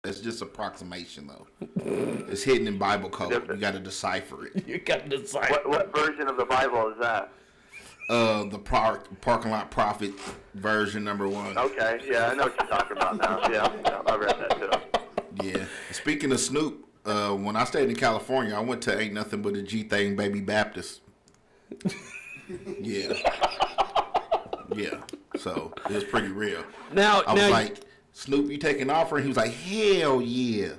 That's just approximation, though. It's hidden in Bible code. You got to decipher it. You got to decipher. What version of the Bible is that? The parking lot prophet version #1. Okay, yeah, I know what you're talking about now. Yeah, I read that too. Yeah. Speaking of Snoop, when I stayed in California, I went to Ain't Nothing But a G Thing Baby Baptist. Yeah. Yeah. So it was pretty real. Now, I was like, Snoop, you taking an offering? He was like, hell yeah.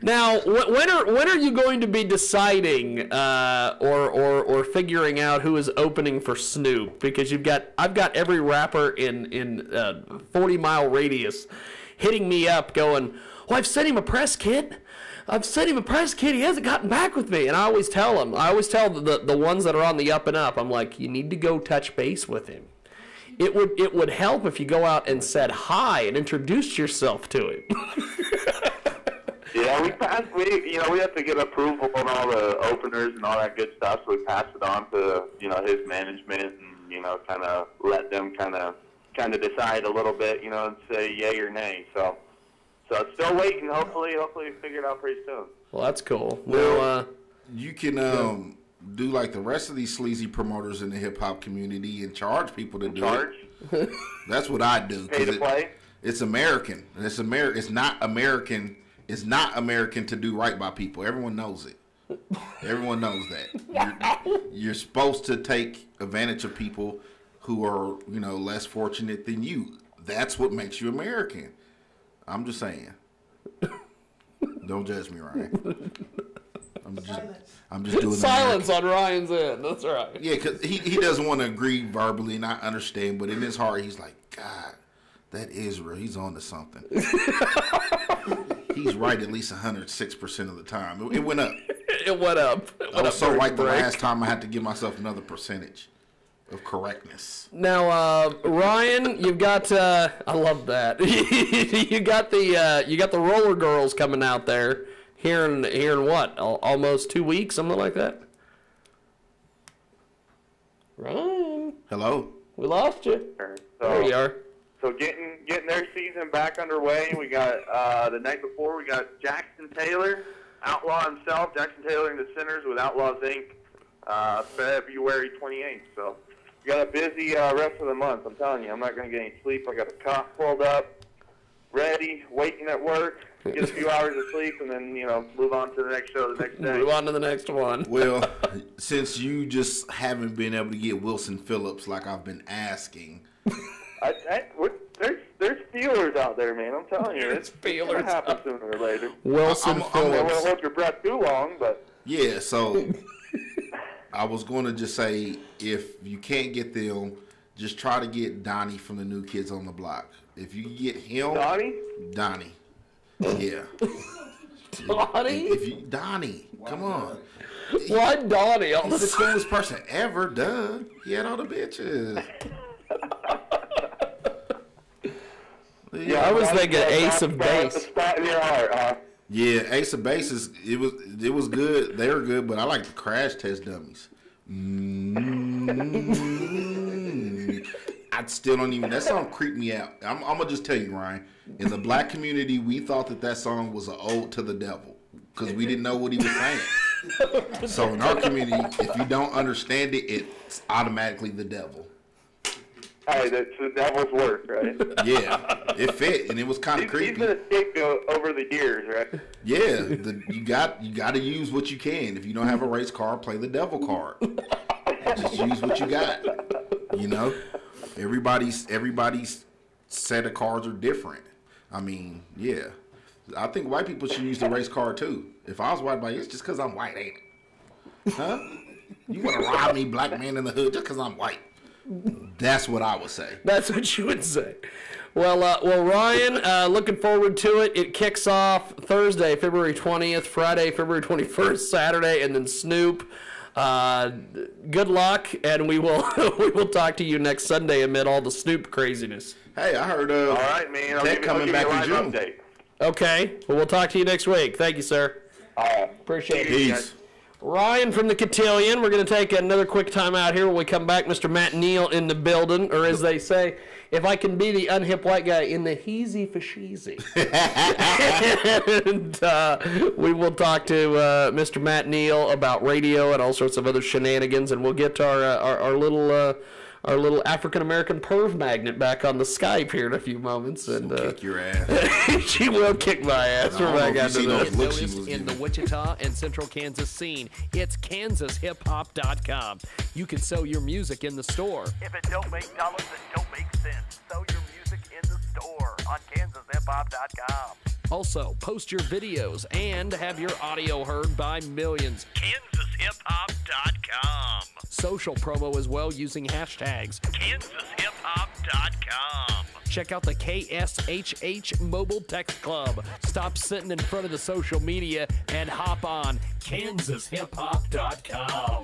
Now, when are you going to be deciding or figuring out who is opening for Snoop? Because I've got every rapper in 40-mile radius hitting me up going, well, I've sent him a press kit. He hasn't gotten back with me. And I always tell them. I always tell the ones that are on the up and up, I'm like, you need to go touch base with him. It would help if you go out and said hi and introduced yourself to him. Yeah, we have to get approval on all the openers and all that good stuff, so we pass it on to, his management and, kind of let them kind of decide a little bit, and say yay or nay. So still waiting. Hopefully we figure it out pretty soon. Well, that's cool. Well, you can do like the rest of these sleazy promoters in the hip hop community and charge people to do it. That's what I do. Pay to play. It's American. It's not American. It's not American to do right by people. Everyone knows it. Everyone knows that. You're supposed to take advantage of people who are, less fortunate than you. That's what makes you American. I'm just saying. Don't judge me, Ryan. I'm just doing silence on Ryan's end. That's right. Yeah, because he doesn't want to agree verbally, and I understand, but in his heart, he's like, God, that Israel, he's on to something. He's right at least 106% of the time. It went up. It went up. I was so right the last time I had to give myself another percentage of correctness. Now, Ryan, you've got I love that. you got the Roller Girls coming out there here in what? Almost 2 weeks, something like that. Ryan. Hello. We lost you. There you are. So getting their season back underway. We got the night before we got Jackson Taylor, Outlaw himself, Jackson Taylor and the Sinners with Outlaws Inc. February 28th. So we got a busy rest of the month. I'm telling you, I'm not going to get any sleep. I got the cot pulled up, ready, waiting at work. Get a few hours of sleep and then move on to the next show the next day. Move on to the next one. Well, since you just haven't been able to get Wilson Phillips like I've been asking. There's feelers out there, man. I'm telling you, it's feelers. Gonna happen sooner or later. Wilson Phillips. I don't want to hold your breath too long, but yeah. So I was going to just say, if you can't get them, just try to get Donnie from the New Kids on the Block. If you get him, Donnie. Yeah. Donnie? Come on. Why Donnie? He's the coolest person ever, duh. He had all the bitches. Yeah, I was thinking Ace of Base. Yeah, Ace of Base it was good. They were good, but I like the Crash Test Dummies. I still don't even. That song creeped me out. I'm gonna just tell you, Ryan. In the black community, we thought that song was an ode to the devil because we didn't know what he was saying. So in our community, if you don't understand it, it's automatically the devil. Hey, that's the devil's work, right? Yeah, it fit, and it was kind of creepy. He's been a scapegoat over the years, right? Yeah, you got to use what you can. If you don't have a race car, play the devil card. Just use what you got. Everybody's set of cards are different. I mean, yeah. I think white people should use the race card too. If I was white, it's just because I'm white, ain't it? Huh? You want to rob me, black man in the hood, just because I'm white? That's what I would say. That's what you would say. Well, Ryan, looking forward to it. It kicks off Thursday, February 20th, Friday, February 21st, Saturday, and then Snoop. Good luck, and we will talk to you next Sunday amid all the Snoop craziness. Hey, I heard all right, man. I'll coming back in June. Update. Okay. Well, we'll talk to you next week. Thank you, sir. All right. Appreciate it. Peace. Ryan from the Cotillion. We're going to take another quick time out here. When we come back, Mr. Matt Neal in the building, or as they say, if I can be the unhip white guy, in the heezy fasheezy. And we will talk to Mr. Matt Neal about radio and all sorts of other shenanigans, and we'll get to our little African-American perv magnet back on the Skype here in a few moments. And kick your ass. She will kick my ass. We're back after this. Noticed in the Wichita and Central Kansas scene. It's KansasHipHop.com. You can sell your music in the store. If it don't make dollars, it don't make sense. Sell your music in the store on KansasHipHop.com. Also, post your videos and have your audio heard by millions. KansasHipHop.com. Social promo as well using hashtags. KansasHipHop.com. Check out the KSHH Mobile Text Club. Stop sitting in front of the social media and hop on KansasHipHop.com.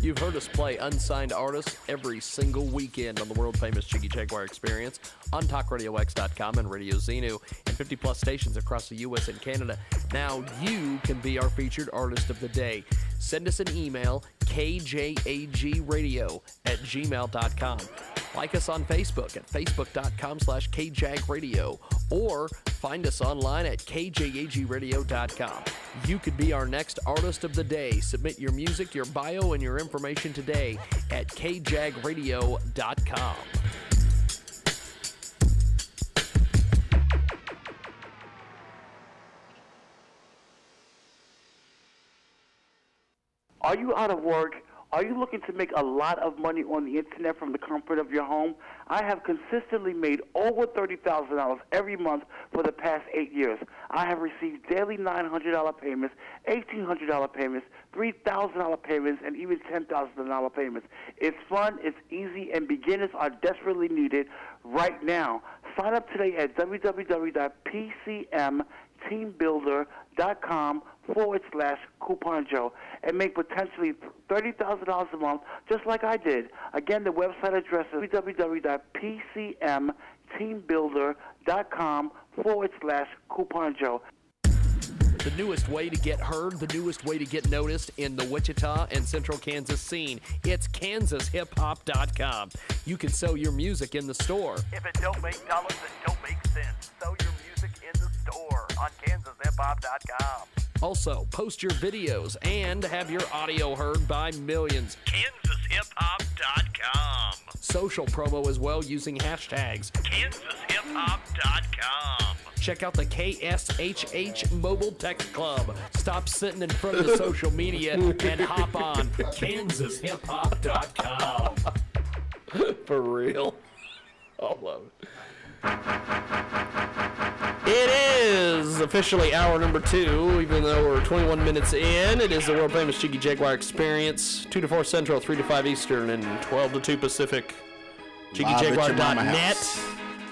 You've heard us play unsigned artists every single weekend on the world-famous Jiggy Jaguar Experience on TalkRadioX.com and Radio Xenu and 50-plus stations across the U.S. and Canada. Now you can be our featured artist of the day. Send us an email, kjagradio@gmail.com. Like us on Facebook at facebook.com/kjagradio or find us online at kjagradio.com. You could be our next artist of the day. Submit your music, your bio, and your information today at kjagradio.com. Are you out of work? Are you looking to make a lot of money on the internet from the comfort of your home? I have consistently made over $30,000 every month for the past 8 years. I have received daily $900 payments, $1,800 payments, $3,000 payments, and even $10,000 payments. It's fun, it's easy, and beginners are desperately needed right now. Sign up today at www.pcmteambuilder.com/Coupon Joe and make potentially $30,000 a month just like I did. Again, the website address is www.pcmteambuilder.com/Coupon Joe. The newest way to get heard, the newest way to get noticed in the Wichita and Central Kansas scene. It's KansasHipHop.com. You can sell your music in the store. If it don't make dollars, it don't make sense. Sell your music in the store on KansasHipHop.com. Also, post your videos and have your audio heard by millions. KansasHipHop.com. Social promo as well using hashtags. KansasHipHop.com. Check out the KSHH Mobile Text Club. Stop sitting in front of the social media and hop on KansasHipHop.com. For real. I love it. It is officially hour number 2, even though we're 21 minutes in. It is the world-famous Jiggy Jaguar Experience, 2 to 4 Central, 3 to 5 Eastern, and 12 to 2 Pacific. JiggyJaguar.net.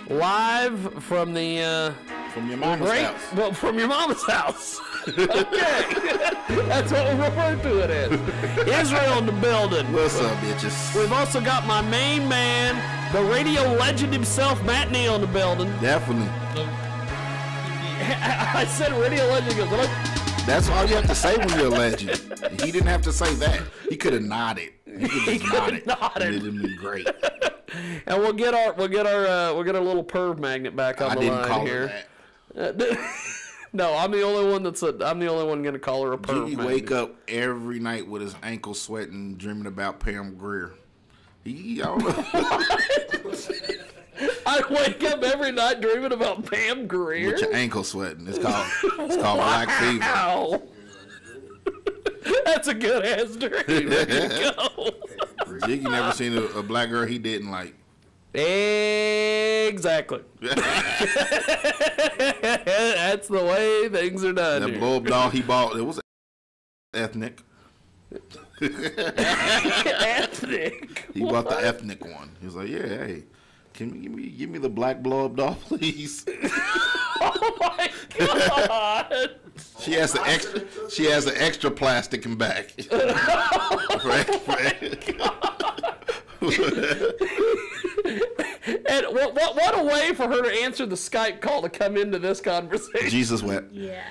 Live from the... From your mama's house. Well, from your mama's house. Okay. That's what we refer to it as. Israel in the building. What's up, bitches? We've also got my main man, the radio legend himself, Matt Neal, in the building. Definitely. I said radio legend. He goes, look. That's all you have to say when you're a legend. He didn't have to say that. He could have nodded. He could have nodded. It would have been great. And we'll get our little perv magnet back on the line here. No, I'm the only one going to call her a perv. Jiggy wake up every night with his ankle sweating, dreaming about Pam Grier. I don't know. I wake up every night dreaming about Pam Grier. With your ankle sweating. It's called black fever. Wow. That's a good ass dream. There you go. Jiggy never seen a black girl he didn't like. Exactly. That's the way things are done. That blow up doll he bought, it was ethnic. Ethnic. He bought the ethnic one. He was like, "Yeah, hey, can you give me the black blow up doll, please?" Oh my God. She has the extra plastic and back. And What a way for her to answer the Skype call to come into this conversation. Jesus wept. Yeah.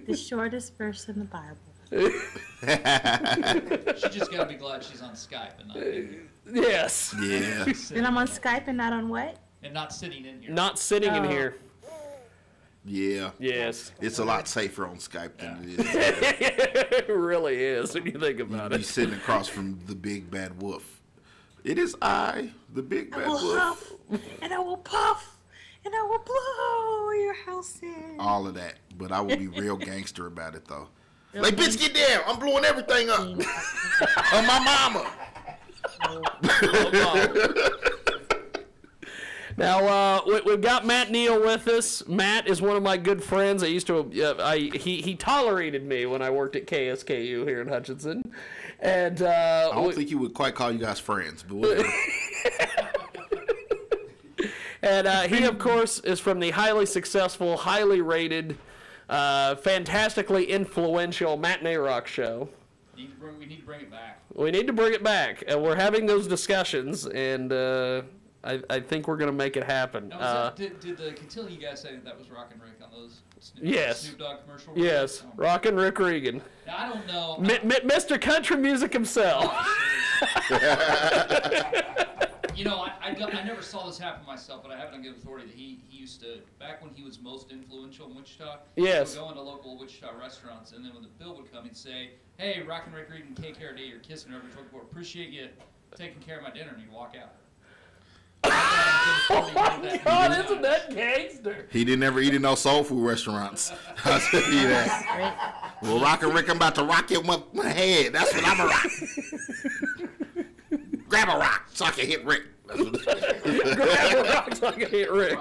The shortest verse in the Bible. She just got to be glad she's on Skype and not in here. Yes. Yeah. Then I'm on Skype and not on what? And not sitting in here. Not sitting in here. Yeah. Yes. It's a lot safer on Skype than it is. It really is when you think about You're it. sitting across from the big bad wolf. It is I, the big bad I will wolf. huff, and I will puff, and I will blow your house in. All of that. But I will be real gangster about it, though. Like, bitch, get down. I'm blowing everything up. On my mama. Now we've got Matt Neal with us. Matt is one of my good friends. I used to he tolerated me when I worked at KSKU here in Hutchinson, and I don't think you would quite call you guys friends, but whatever. And he, of course, is from the highly successful, highly rated, fantastically influential Matinee Rock Show. We need to bring it back. We need to bring it back, and we're having those discussions, and I think we're going to make it happen. Now, did the Cotillion you guys say that was Rock and Rick on those Yes. Snoop Dogg commercials? Yes, Oh, Rock and Rick Regan. now, I don't know. Mr. Country Music himself. You know, I never saw this happen myself, but I have it on good authority that he used to, back when he was most influential in Wichita, Yes. he would go into local Wichita restaurants, and then when the bill would come, he'd say, "Hey, Rock and Rick Regan, KKRD, or Kissing, or whatever, appreciate you taking care of my dinner," and he'd walk out. Oh my God, isn't that gangster? He didn't ever eat in no soul food restaurants. I'll tell you that. Well, Rock and Rick, I'm about to rock your my head. That's what I'm a rock. Grab a rock so I can hit Rick. That's what Grab a rock so I can hit Rick.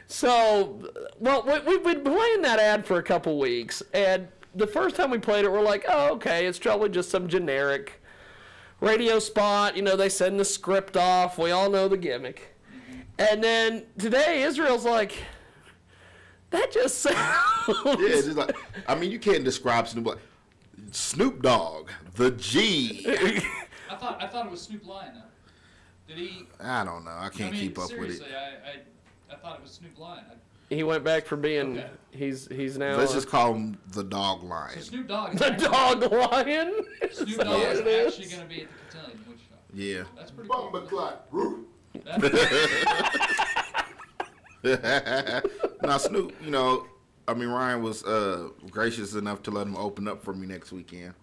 So, well, we've been playing that ad for a couple weeks, and the first time we played it, we're like, oh, okay, it's probably just some generic radio spot. You know, they send the script off. We all know the gimmick. And then today, Israel's like, that just sounds... Yeah, it's just like, I mean, you can't describe Snoop like Snoop Dogg, the G. I thought it was Snoop Lion. Now. Did he? I don't know. I can't keep up with it. Seriously, I thought it was Snoop Lion. He went back from being... Okay. He's now... Let's just call him the Dog Lion. So Snoop Dogg. the dog lion? Snoop Dogg is actually going to be at the Cotillion in Wichita. Yeah. That's pretty cool. Now, Snoop, you know, I mean, Ryan was gracious enough to let him open up for me next weekend.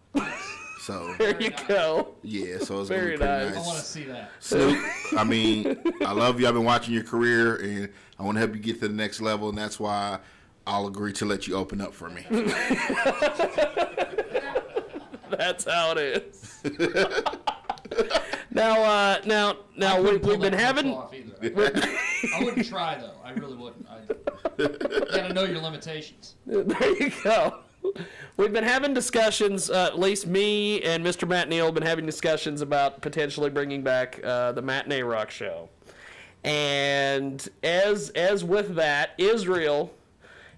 So There you go. yeah, so it's Very gonna be pretty nice. I want to nice. see that. Snoop, I mean, I love you. I've been watching your career, and I want to help you get to the next level, and that's why I'll agree to let you open up for me. That's how it is. Now, we've been having... I wouldn't try though. I really wouldn't. You gotta know your limitations. There you go. We've been having discussions, at least me and Mr. Matt Neal have been having discussions about potentially bringing back the Matinee Rock Show. And as with that, Israel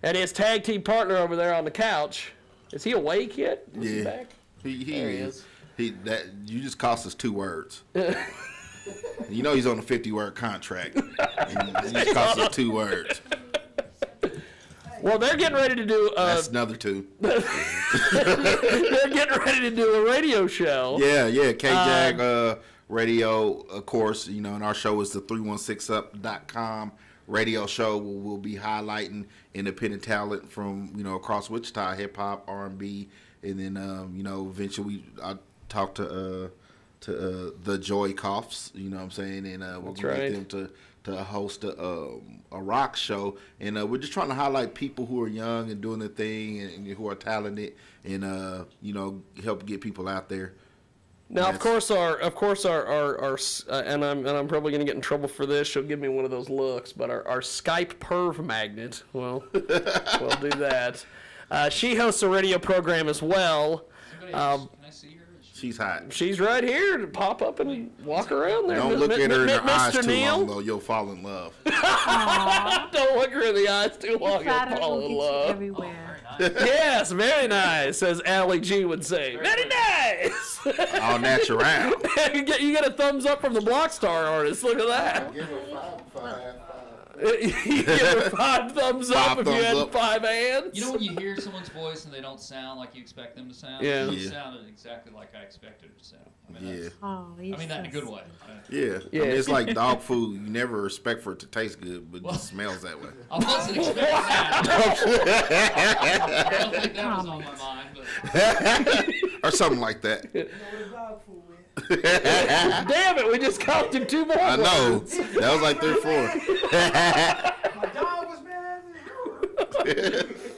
and his tag team partner over there on the couch, is he awake yet? Is he back? He There he is. is. You just cost us 2 words. You know he's on a 50-word contract. And you just cost us 2 words. Well, they're getting ready to do. That's another 2. They're getting ready to do a radio show. Yeah. KJAG radio, of course. You know, and our show is the 316up.com radio show. We'll be highlighting independent talent from across Wichita, hip hop, R&B, and then eventually I talked to the Joy Coughs. You know what I'm saying, and we're going to get them to host a rock show, and we're just trying to highlight people who are young and doing their thing and who are talented, and help get people out there. Now, of course, our and I'm probably going to get in trouble for this. She'll give me one of those looks, but our Skype perv magnet, well, we'll do that. She hosts a radio program as well. Can I see her? She's hot. She's right here to pop up and walk around there. Don't look at her in the eyes Mr. too Neal? long, though. You'll fall in love. Don't look her in the eyes too long. You'll fall in love. Everywhere. Nice. Yes, very nice, as Allie G would say. Very nice. All natural. You get a thumbs up from the Blockstar artist. Look at that. Give her five. You give her 5 thumbs up if you thumbs had up. 5 hands. You know when you hear someone's voice and they don't sound like you expect them to sound? Yeah. It Yeah. sounded exactly like I expected it to sound. I mean, Yeah. that's, Oh, I mean that in a good way. Yeah. Yeah. I mean, it's like dog food. You never expect for it to taste good, but Well- it smells that way. I wasn't expecting that. I don't think that was on my mind, but Or something like that. Damn it, we just counted him 2 more. I know. words. That was like 3 or 4.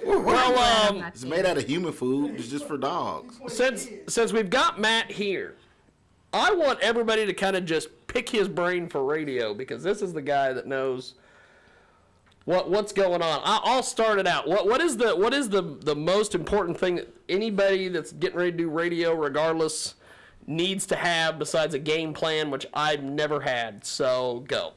Well, It's made out of human food. It's just for dogs. since we've got Matt here, I want everybody to kind of just pick his brain for radio because this is the guy that knows what's going on. I'll start it out. What is the most important thing that anybody that's getting ready to do radio, regardless, needs to have besides a game plan, which I've never had? So go.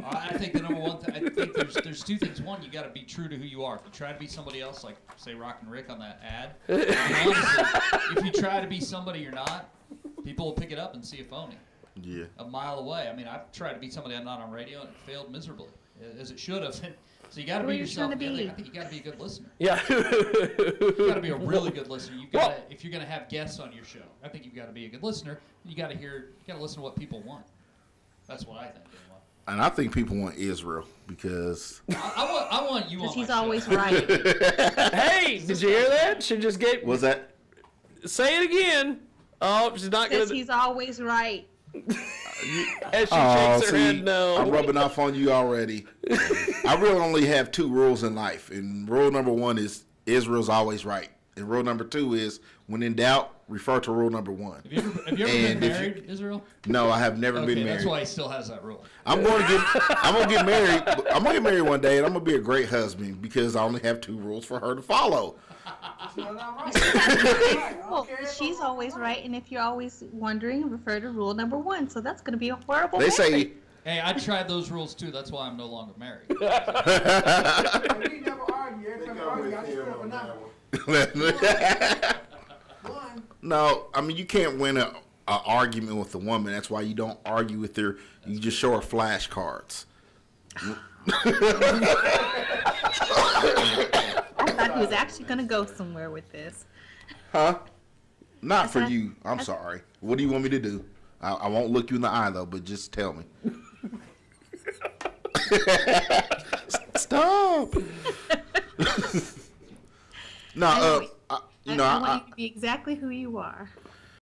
I think the number one thing, I think there's 2 things. One, you got to be true to who you are. If you try to be somebody else, like say Rockin' Rick on that ad, and honestly, if you try to be somebody you're not, people will pick it up and see a phony Yeah. a mile away. I mean, I've tried to be somebody I'm not on radio, and it failed miserably, as it should have. So you got to Who be are you yourself. trying to And be? I think you got to be a good listener. Yeah. You got to be a really good listener. You got Well- to, if you're going to have guests on your show, I think you've got to be a good listener. You got to listen to what people want. That's what I think. Anyway. And I think people want Israel because I want you on Because he's my show. always right. Hey, did you hear that? She just gave. was that Say it again. Oh, she's not Because gonna. he's always right. As she shakes her head, no. I'm rubbing off on you already. I really only have 2 rules in life, and rule number 1 is Israel's always right, and rule number 2 is when in doubt, refer to rule number 1. Have you ever been And if married, Israel? No, I have never Okay, been that's married. why he still has that rule. I'm gonna get married. I'm gonna get married one day, and I'm gonna be a great husband because I only have 2 rules for her to follow. Well, she's always right, and if you're always wondering, refer to rule number 1. So that's going to be a horrible They say marriage. Hey, I tried those rules too. That's why I'm no longer married. We never argue. Every time we argue, I just put up another one. no. I mean, you can't win a argument with a woman. That's why you don't argue with her. You just show her flashcards. I thought he was actually going to go somewhere with this. Huh? Not for not- you. I'm sorry. What do you want me to do? I won't look you in the eye though, but just tell me. Stop. No, I want you to be exactly who you are.